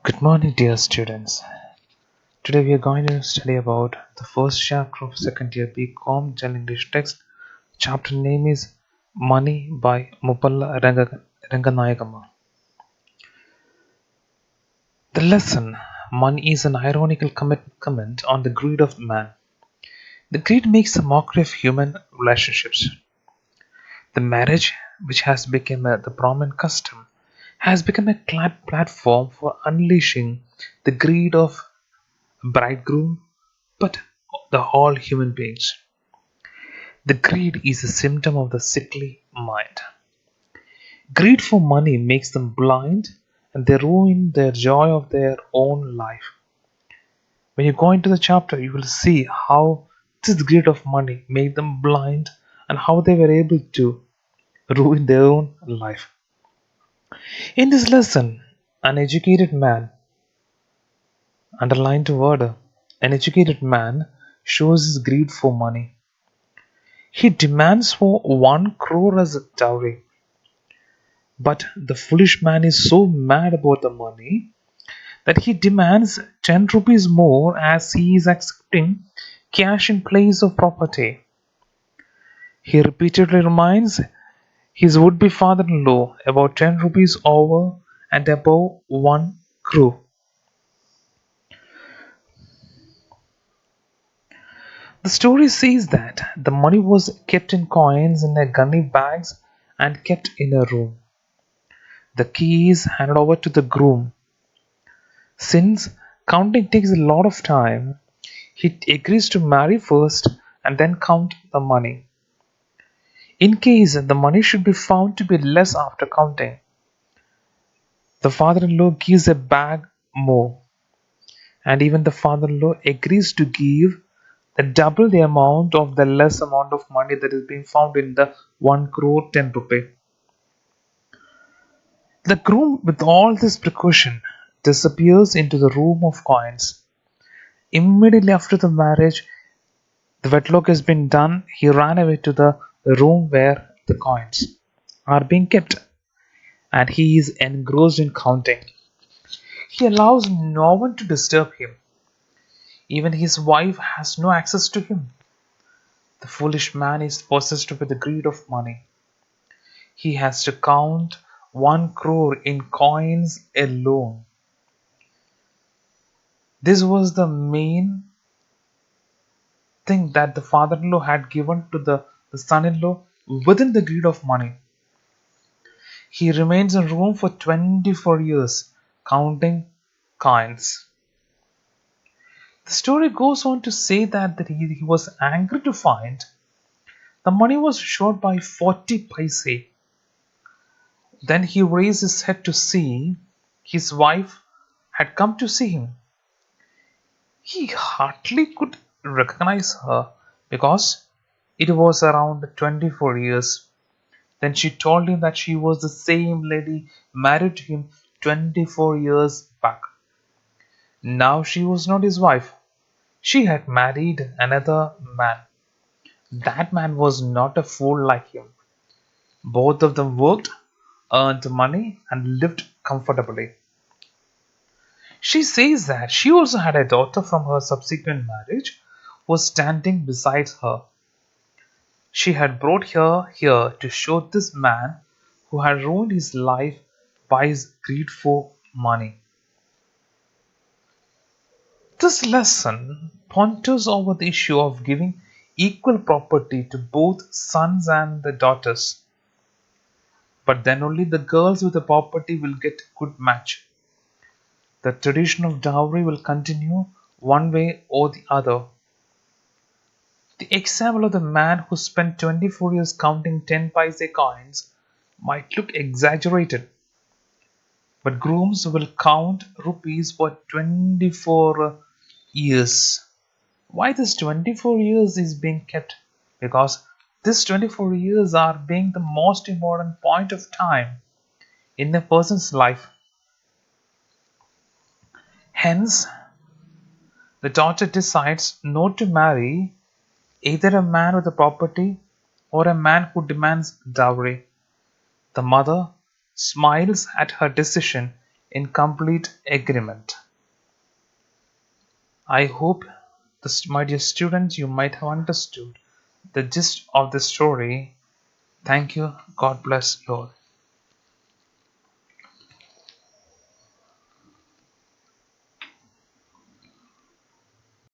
Good morning, dear students. Today we are going to study about the first chapter of second year BCom General English text. Chapter name is Money by Mupalla Ranganayagama. The lesson: money is an ironical comment on the greed of man. The greed makes a mockery of human relationships. The marriage, which has become the prominent custom, has become a platform for unleashing the greed of bridegroom, but the all human beings. The greed is a symptom of the sickly mind. Greed for money makes them blind and they ruin their joy of their own life. When you go into the chapter, you will see how this greed of money made them blind and how they were able to ruin their own life. In this lesson, an educated man, underlined word, an educated man shows his greed for money. He demands for 1 crore as a dowry. But the foolish man is so mad about the money that he demands 10 rupees more as he is accepting cash in place of property. He repeatedly reminds his would be father in law about 10 rupees over and above 1 crore. The story says that the money was kept in coins in a gunny bags and kept in a room. The key is handed over to the groom. Since counting takes a lot of time, he agrees to marry first and then count the money. In case the money should be found to be less after counting, the father-in-law gives a bag more, and even the father-in-law agrees to give the double the amount of the less amount of money that is being found in the 1 crore 10 rupee. The groom, with all this precaution, disappears into the room of coins. Immediately after the marriage, the wedlock has been done. He ran away to the room where the coins are being kept, and he is engrossed in counting. He allows no one to disturb him. Even his wife has no access to him. The foolish man is possessed with the greed of money. He has to count 1 crore in coins alone. This was the main thing that the father in law had given to the son in law within the greed of money. He remains in Rome for 24 years, counting coins. The story goes on to say that he was angry to find the money was short by 40 paise. Then he raised his head to see his wife had come to see him. He hardly could recognize her because it was around 24 years. Then she told him that she was the same lady married to him 24 years back. Now she was not his wife. She had married another man. That man was not a fool like him. Both of them worked, earned money, and lived comfortably. She says that she also had a daughter from her subsequent marriage who was standing beside her. She had brought her here to show this man who had ruined his life by his greed for money. This lesson ponders over the issue of giving equal property to both sons and the daughters. But then only the girls with the property will get good match. The tradition of dowry will continue one way or the other. The example of the man who spent 24 years counting 10 paise coins might look exaggerated, but grooms will count rupees for 24 years. Why this 24 years is being kept? Because this 24 years are being the most important point of time in a person's life. Hence, the daughter decides not to marry either a man with a property or a man who demands dowry. The mother smiles at her decision, in complete agreement. I hope, this, my dear students, you might have understood the gist of the story. Thank you. God bless you all.